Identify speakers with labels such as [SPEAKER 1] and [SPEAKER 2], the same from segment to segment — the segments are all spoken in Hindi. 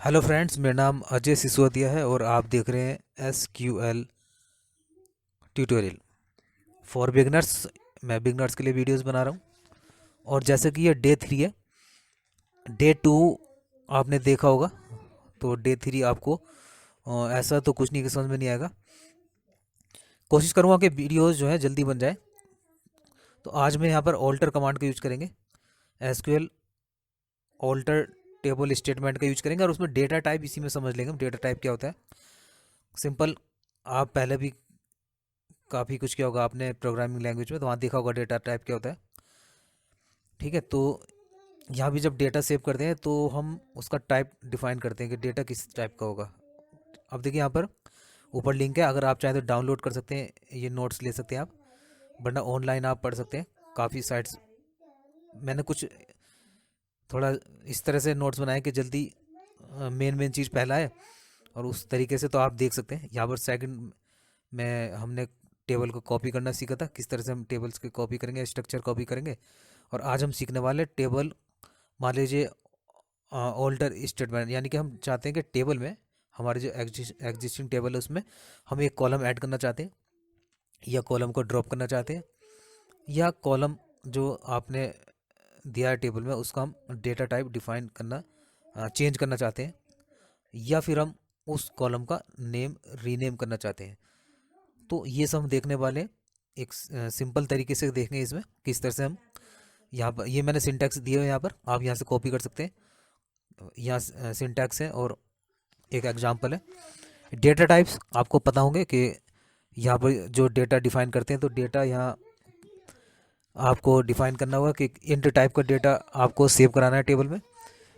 [SPEAKER 1] हेलो फ्रेंड्स, मेरा नाम अजय सिसोदिया है और आप देख रहे हैं SQL ट्यूटोरियल फॉर बिगनर्स। मैं बिगनर्स के लिए वीडियोस बना रहा हूँ। और जैसे कि ये डे 3 है, डे 2 आपने देखा होगा, तो डे 3 आपको ऐसा तो कुछ नहीं कि समझ में नहीं आएगा। कोशिश करूँगा कि वीडियोस जो है जल्दी बन जाए। तो आज मैं यहाँ पर ऑल्टर कमांड का यूज करेंगे। SQL ऑल्टर टेबल स्टेटमेंट का यूज करेंगे और उसमें डेटा टाइप इसी में समझ लेंगे हम डेटा टाइप क्या होता है। सिंपल। आप पहले भी काफ़ी कुछ किया होगा आपने प्रोग्रामिंग लैंग्वेज में, तो वहाँ देखा होगा डेटा टाइप क्या होता है। ठीक है, तो यहाँ भी जब डेटा सेव करते हैं तो हम उसका टाइप डिफाइन करते हैं कि डेटा किस टाइप का होगा। अब देखिए यहाँ पर ऊपर लिंक है, अगर आप चाहें तो डाउनलोड कर सकते हैं, ये नोट्स ले सकते हैं आप, वरना ऑनलाइन आप पढ़ सकते हैं। काफ़ी साइट्स मैंने कुछ थोड़ा इस तरह से नोट्स बनाए कि जल्दी मेन मेन चीज़ पहला है, और उस तरीके से तो आप देख सकते हैं। यहाँ पर सेकंड में हमने टेबल को कॉपी करना सीखा था, किस तरह से हम टेबल्स की कॉपी करेंगे, स्ट्रक्चर कॉपी करेंगे। और आज हम सीखने वाले टेबल, मान लीजिए ऑल्टर स्टेटमेंट, यानी कि हम चाहते हैं कि टेबल में हमारे जो एग्जिस्टिंग टेबल है उसमें हम एक कॉलम ऐड करना चाहते हैं, या कॉलम को ड्रॉप करना चाहते हैं, या कॉलम जो आपने दिया है टेबल में उसका हम डेटा टाइप डिफाइन करना, चेंज करना चाहते हैं, या फिर हम उस कॉलम का नेम रीनेम करना चाहते हैं। तो ये सब हम देखने वाले हैं। एक सिंपल तरीके से देखेंगे इसमें किस तरह से हम यहाँ पर, ये मैंने सिंटैक्स दिए हुए यहाँ पर, आप यहाँ से कॉपी कर सकते हैं। यहाँ सिंटैक्स है और एक एग्जांपल है। डेटा टाइप्स आपको पता होंगे कि यहाँ पर जो डेटा डिफाइन करते हैं, तो डेटा यहाँ आपको डिफाइन करना होगा कि इंट टाइप का डेटा आपको सेव कराना है टेबल में,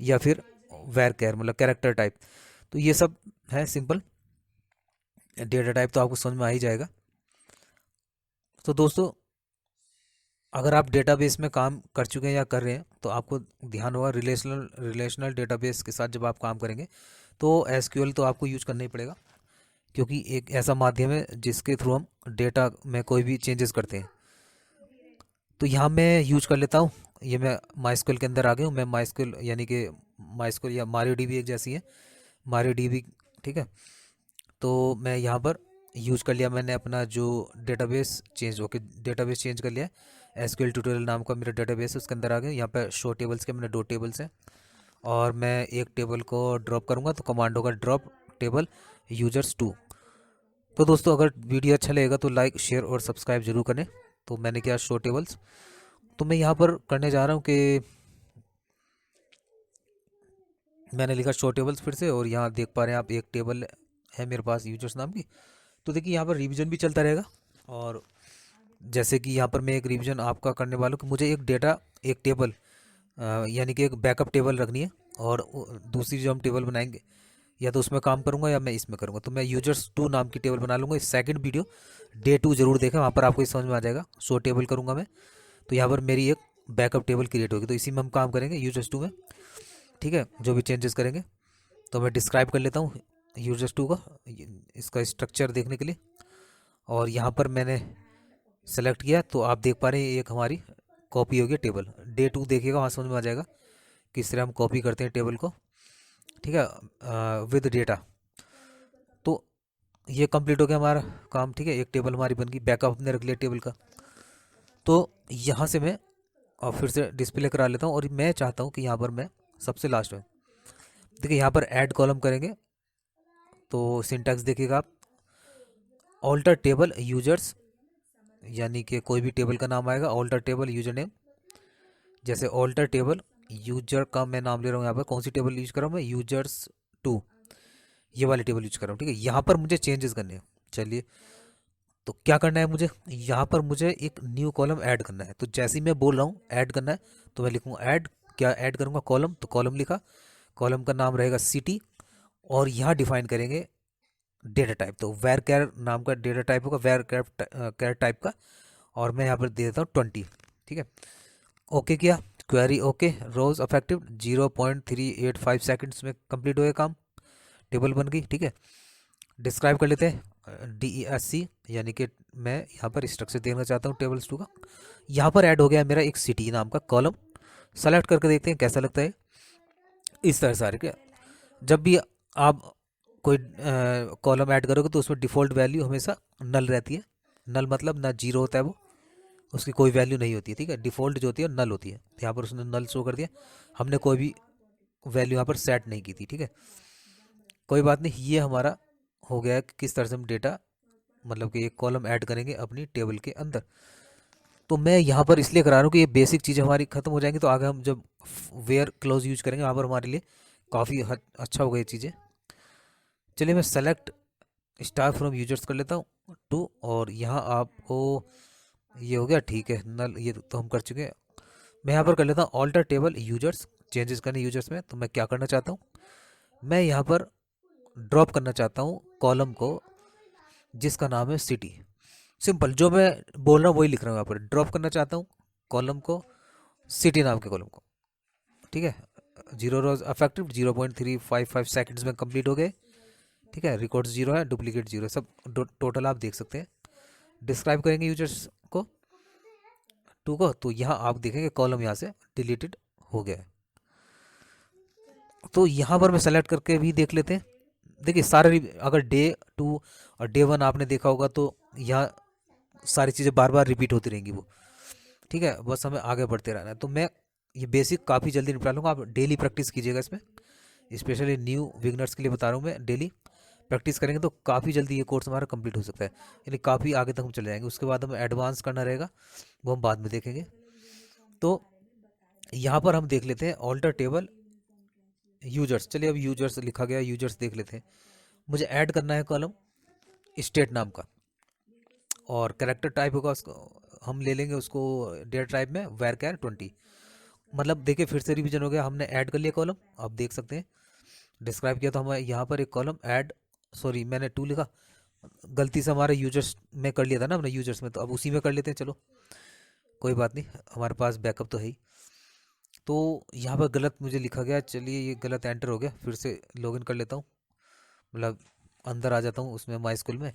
[SPEAKER 1] या फिर वैर कैर मतलब कैरेक्टर टाइप। तो ये सब है सिंपल। डेटा टाइप तो आपको समझ में आ ही जाएगा। तो दोस्तों, अगर आप डेटाबेस में काम कर चुके हैं या कर रहे हैं तो आपको ध्यान होगा, रिलेशनल डेटाबेस के साथ जब आप काम करेंगे तो एसक्यूएल तो आपको यूज करना ही पड़ेगा, क्योंकि एक ऐसा माध्यम है जिसके थ्रू हम डेटा में कोई भी चेंजेस करते हैं। तो यहाँ मैं यूज कर लेता हूँ, ये मैं माइस्क्यूएल के अंदर आ गया हूँ। मैं माइस्क्यूएल यानी कि माइस्क्यूएल या मारियो डीबी एक जैसी है, मारियो डीबी। ठीक है, तो मैं यहाँ पर यूज कर लिया, मैंने अपना जो database change okay database change कर लिया। एसक्यूएल ट्यूटोरियल नाम का मेरा डेटाबेस है, उसके अंदर आ गया। यहाँ पे शो टेबल्स के मैंने 2 टेबल्स हैं, और मैं एक टेबल को ड्रॉप करूँगा तो कमांड होगा ड्रॉप टेबल यूजर्स 2। तो दोस्तों, अगर वीडियो अच्छा लगेगा तो लाइक शेयर और सब्सक्राइब जरूर करें। तो मैंने किया शो टेबल्स, तो मैं यहाँ पर करने जा रहा हूँ कि मैंने लिखा शो टेबल्स फिर से, और यहाँ देख पा रहे हैं आप एक टेबल है मेरे पास यूजर्स नाम की। तो देखिए यहाँ पर रिवीजन भी चलता रहेगा। और जैसे कि यहाँ पर मैं एक रिवीजन आपका करने वाला हूँ कि मुझे एक डेटा, एक टेबल, यानी कि एक बैकअप टेबल रखनी है, और दूसरी जो हम टेबल बनाएंगे या तो उसमें काम करूँगा या मैं इसमें करूँगा। तो मैं यूजर्स 2 नाम की टेबल बना लूँगा। इस सेकंड वीडियो डे 2 जरूर देखें, वहाँ पर आपको समझ में आ जाएगा। शो टेबल करूँगा मैं, तो यहाँ पर मेरी एक बैकअप टेबल क्रिएट होगी, तो इसी में हम काम करेंगे यूजर्स 2 में। ठीक है, जो भी चेंजेस करेंगे। तो मैं डिस्क्राइब कर लेता हूँ यूजर्स 2 का, इसका स्ट्रक्चर देखने के लिए। और यहाँ पर मैंने सेलेक्ट किया, तो आप देख पा रहे हैं एक हमारी कॉपी होगी टेबल। डे 2 देखिएगा, वहाँ समझ में आ जाएगा किस तरह हम कॉपी करते हैं टेबल को। ठीक है, विद डेटा। तो ये कंप्लीट हो गया हमारा काम। ठीक है, एक टेबल हमारी बन गई, बैकअप हमने रख लिया टेबल का। तो यहाँ से मैं फिर से डिस्प्ले करा लेता हूँ, और मैं चाहता हूँ कि यहाँ पर मैं सबसे लास्ट में, देखिए यहाँ पर ऐड कॉलम करेंगे। तो सिंटैक्स देखिएगा आप, ऑल्टर टेबल यूजर्स, यानी कि कोई भी टेबल का नाम आएगा, ऑल्टर टेबल यूजर नेम। जैसे ऑल्टर टेबल यूजर का मैं नाम ले रहा हूँ, यहाँ पर कौन सी टेबल यूज कर रहा हूँ मैं, यूजर्स 2, ये वाली टेबल यूज कर रहा हूँ। ठीक है, यहाँ पर मुझे चेंजेस करने हैं। चलिए, तो क्या करना है मुझे, यहाँ पर मुझे एक न्यू कॉलम ऐड करना है। तो जैसे ही मैं बोल रहा हूँ ऐड करना है, तो मैं लिखूँगा ऐड, क्या ऐड करूँगा, कॉलम। तो कॉलम लिखा, कॉलम का नाम रहेगा सिटी, और यहाँ डिफाइन करेंगे डेटा टाइप। तो वैर कैर नाम का डेटा टाइप होगा, वैर कैर टाइप का, और मैं यहाँ पर दे देता हूँ 20। ठीक है, ओके किया, क्वेरी ओके, रोज अफेक्टिव 0.385 सेकंड्स में कंप्लीट हो गया काम, टेबल बन गई। ठीक है, डिस्क्राइब कर लेते हैं DESC, यानी कि मैं यहाँ पर स्ट्रक्चर देखना चाहता हूँ टेबल्स 2 का। यहाँ पर ऐड हो गया मेरा एक सिटी नाम का कॉलम। सेलेक्ट करके देखते हैं कैसा लगता है। इस तरह से आ रहा है क्या। जब भी आप कोई कॉलम ऐड करोगे तो उसमें डिफ़ॉल्ट वैल्यू हमेशा नल रहती है। नल मतलब ना जीरो होता है वो, उसकी कोई वैल्यू नहीं होती है, ठीक है। डिफ़ॉल्ट जो होती है नल होती है। तो यहाँ पर उसने नल शो कर दिया, हमने कोई भी वैल्यू यहाँ पर सेट नहीं की थी, ठीक है। कोई बात नहीं, ये हमारा हो गया कि किस तरह से हम डेटा मतलब कि एक कॉलम ऐड करेंगे अपनी टेबल के अंदर। तो मैं यहाँ पर इसलिए करा रहा हूँ कि ये बेसिक चीज़ें हमारी खत्म हो जाएंगी, तो आगे हम जब वेयर क्लोज यूज करेंगे वहाँ पर हमारे लिए काफ़ी अच्छा होगा ये चीज़ें। चलिए मैं सेलेक्ट स्टार फ्रॉम यूजर्स कर लेता हूँ टू, और यहाँ आपको ये हो गया, ठीक है। नल ये तो हम कर चुके हैं। मैं यहाँ पर कर लेता हूँ ऑल्टर टेबल यूजर्स, चेंजेस करने यूजर्स में। तो मैं क्या करना चाहता हूँ, मैं यहाँ पर ड्रॉप करना चाहता हूँ कॉलम को जिसका नाम है सिटी। सिंपल, जो मैं बोल रहा हूँ वही लिख रहा हूँ यहाँ पर। ड्रॉप करना चाहता हूँ कॉलम को सिटी नाम के कॉलम को, ठीक है। 0 रोज अफेक्टिव 0.355 सेकंड्स में कंप्लीट हो गए, ठीक है। रिकॉर्ड्स 0 है, डुप्लीकेट 0, सब टोटल आप देख सकते हैं। डिस्क्राइब करेंगे यूजर्स को टू को, तो यहाँ आप देखेंगे कॉलम यहाँ से डिलीटेड हो गया है। तो यहाँ पर मैं सेलेक्ट करके भी देख लेते हैं। देखिए सारे, अगर डे 2 और डे 1 आपने देखा होगा तो यहाँ सारी चीज़ें बार बार रिपीट होती रहेंगी वो, ठीक है। बस हमें आगे बढ़ते रहना है। तो मैं ये बेसिक काफ़ी जल्दी निपटा लूँगा, आप डेली प्रैक्टिस कीजिएगा इसमें। स्पेशली न्यू बिगनर्स के लिए बता रहा हूँ मैं, डेली प्रैक्टिस करेंगे तो काफ़ी जल्दी ये कोर्स हमारा कंप्लीट हो सकता है, यानी काफ़ी आगे तक हम चले जाएंगे। उसके बाद हमें एडवांस करना रहेगा, वो हम बाद में देखेंगे। तो यहाँ पर हम देख लेते हैं ऑल्टर टेबल यूजर्स। चलिए अब यूजर्स लिखा गया, यूजर्स देख लेते हैं। मुझे ऐड करना है कॉलम स्टेट नाम का, और कैरेक्टर टाइप होगा उसको, हम ले लेंगे उसको डेटा टाइप में varchar 20। मतलब देखिए फिर से रिवीजन हो गया, हमने ऐड कर लिया कॉलम, आप देख सकते हैं। डिस्क्राइब किया तो हमें यहाँ पर एक कॉलम ऐड, सॉरी मैंने टू लिखा, गलती से हमारे यूजर्स में कर लिया था ना हमने यूजर्स में, तो अब उसी में कर लेते हैं। चलो कोई बात नहीं, हमारे पास बैकअप तो है ही। तो यहाँ पर गलत मुझे लिखा गया, चलिए ये गलत एंटर हो गया, फिर से लॉगिन कर लेता हूँ, मतलब अंदर आ जाता हूँ उसमें माई स्कूल में।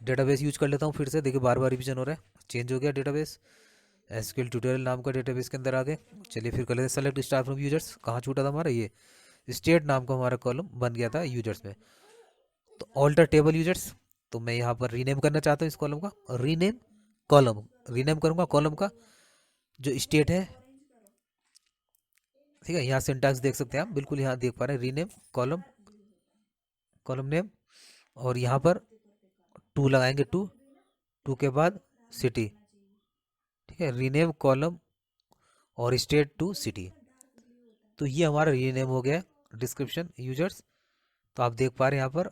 [SPEAKER 1] डेटाबेस यूज कर लेता हूँ फिर से, देखिए बार बार रिवीजन हो रहा है, चेंज हो गया डेटाबेस। एसक्यूएल ट्यूटोरियल नाम का डेटाबेस के अंदर आ गए। चलिए फिर कर लेते हैं सेलेक्ट स्टार फ्रॉम यूजर्स। कहाँ छूटा था हमारा, ये स्टेट नाम का हमारा कॉलम बन गया था यूजर्स में। तो ऑल्टर टेबल यूजर्स, तो मैं यहाँ पर रीनेम करना चाहता हूँ इस कॉलम का, रीनेम कॉलम, रीनेम करूँगा कॉलम का जो स्टेट है, ठीक है। यहाँ सिंटैक्स देख सकते हैं आप, बिल्कुल यहाँ देख पा रहे हैं, रीनेम कॉलम, कॉलम नेम, और यहाँ पर टू लगाएंगे, टू, टू के बाद सिटी, ठीक है। रीनेम कॉलम और स्टेट टू सिटी, तो ये हमारा रीनेम हो गया। डिस्क्रिप्शन यूजर्स, तो आप देख पा रहे हैं यहाँ पर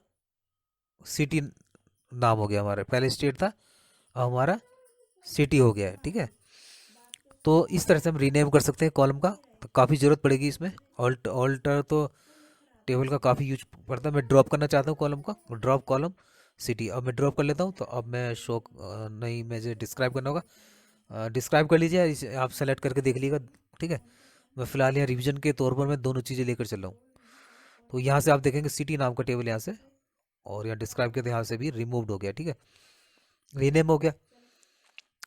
[SPEAKER 1] सिटी नाम हो गया हमारा, पहले स्टेट था अब हमारा सिटी हो गया है, ठीक है। तो इस तरह से हम रीनेम कर सकते हैं कॉलम का, तो काफ़ी ज़रूरत पड़ेगी इसमें। ऑल्टर तो टेबल का काफ़ी यूज पड़ता है। मैं ड्रॉप करना चाहता हूँ कॉलम का, ड्रॉप कॉलम सिटी, अब मैं ड्रॉप कर लेता हूँ। तो अब मैं शो नहीं, मुझे डिस्क्राइब करना होगा, डिस्क्राइब कर लीजिए, आप सेलेक्ट करके देख लीजिएगा, ठीक है। मैं फिलहाल यहाँ रिवीजन के तौर पर मैं दोनों चीज़ें लेकर चल रहा हूँ। तो यहाँ से आप देखेंगे सिटी नाम का टेबल यहाँ से, और यहाँ डिस्क्राइब के यहाँ से भी रिमूव्ड हो गया, ठीक है, रीनेम हो गया।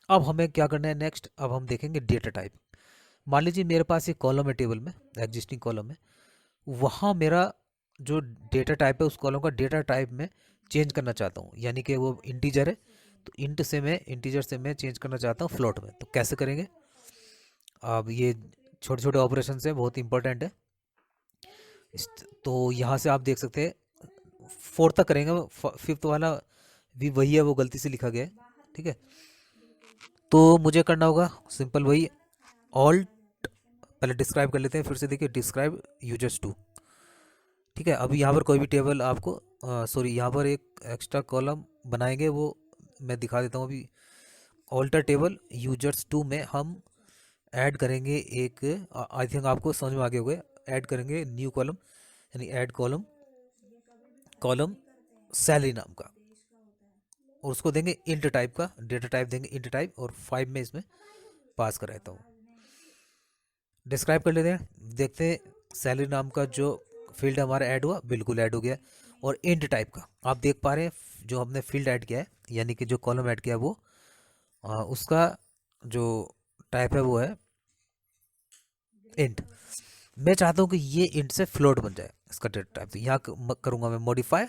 [SPEAKER 1] अब हमें क्या करना है नेक्स्ट, अब हम देखेंगे डेटा टाइप। मान लीजिए मेरे पास एक कॉलम है टेबल में, एग्जिस्टिंग कॉलम है, वहाँ मेरा जो डेटा टाइप है उस कॉलम का डेटा टाइप में चेंज करना चाहता हूँ, यानी कि वो इंटीजर है, तो इंट से मैं, इंटीजर से मैं चेंज करना चाहता हूँ फ्लोट में। तो कैसे करेंगे, अब ये छोटे छोटे ऑपरेशन है, बहुत इंपॉर्टेंट है। तो यहाँ से आप देख सकते हैं 4 तक करेंगे, 5th वाला भी वही है, वो गलती से लिखा गया है, ठीक है। तो मुझे करना होगा सिंपल वही, ऑल्ट, पहले डिस्क्राइब कर लेते हैं फिर से, देखिए डिस्क्राइब यूजर्स टू, ठीक है। अभी यहाँ पर कोई भी टेबल आपको, सॉरी यहाँ पर एक एक्स्ट्रा कॉलम बनाएंगे, वो मैं दिखा देता हूँ अभी। ऑल्टर टेबल यूजर्स टू में हम ऐड करेंगे एक, आई थिंक आपको समझ में आ गया होगा, ऐड करेंगे न्यू कॉलम, यानी ऐड कॉलम, कॉलम सैलरी नाम का, और उसको देंगे इंट टाइप का, डेटा टाइप देंगे इंट टाइप, और 5 में इसमें पास कराता हूँ। डिस्क्राइब कर लेते हैं, देखते हैं सैलरी नाम का जो फील्ड हमारा ऐड हुआ, बिल्कुल ऐड हो गया। और इंट टाइप का आप देख पा रहे हैं, जो हमने फील्ड ऐड किया है, यानी कि जो कॉलम ऐड किया है वो, उसका जो टाइप है वो है इंट। मैं चाहता हूँ कि ये इंट से फ्लोट बन जाए, इसका डेटा टाइप। तो यहाँ करूँगा मैं मॉडिफाई,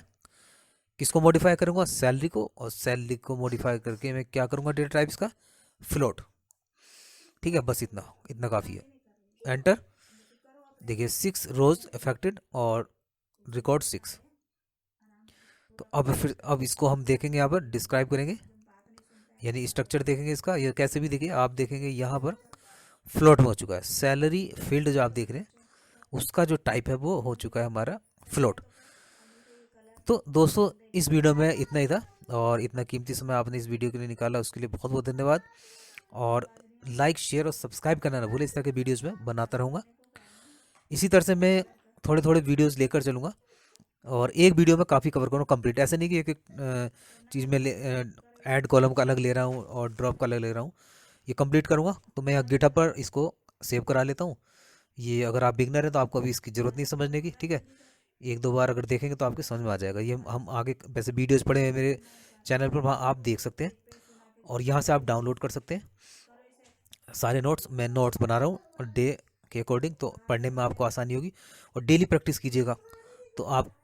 [SPEAKER 1] किसको मॉडिफाई करूँगा, सैलरी को, और सैलरी को मॉडिफाई करके मैं क्या करूँगा, डेटा टाइप इसका फ्लोट। ठीक है, बस इतना इतना काफ़ी है। एंटर। देखिए 6 रोज अफेक्टेड और रिकॉर्ड 6। तो अब इसको हम देखेंगे, यहाँ पर डिस्क्राइब करेंगे, यानी स्ट्रक्चर देखेंगे इसका। ये कैसे भी देखिए आप देखेंगे यहाँ पर फ्लोट में हो चुका है। सैलरी फील्ड जो आप देख रहे हैं उसका जो टाइप है वो हो चुका है हमारा फ्लोट। तो दोस्तों इस वीडियो में इतना ही था, और इतना कीमती समय आपने इस वीडियो के लिए निकाला उसके लिए बहुत बहुत धन्यवाद। और लाइक शेयर और सब्सक्राइब करना ना भूलें, इस तरह के वीडियोज़ में बनाता रहूँगा। इसी तरह से मैं थोड़े थोड़े वीडियोज़ लेकर चलूँगा, और एक वीडियो में काफ़ी कवर करूँगा कंप्लीट। ऐसे नहीं कि एक एक चीज़ में ऐड कॉलम का अलग ले रहा हूँ और ड्रॉप का अलग ले रहा हूँ, ये कंप्लीट करूँगा। तो मैं गिटहब पर इसको सेव करा लेता हूँ। ये अगर आप बिगनर हैं तो आपको अभी इसकी ज़रूरत नहीं समझने की, ठीक है। एक दो बार अगर देखेंगे तो आपके समझ में आ जाएगा। ये हम आगे वैसे वीडियोज़ पड़े हैं मेरे चैनल पर, वहाँ आप देख सकते हैं, और यहाँ से आप डाउनलोड कर सकते हैं सारे नोट्स। मैं नोट्स बना रहा हूँ और डे के अकॉर्डिंग, तो पढ़ने में आपको आसानी होगी। और डेली प्रैक्टिस कीजिएगा तो आप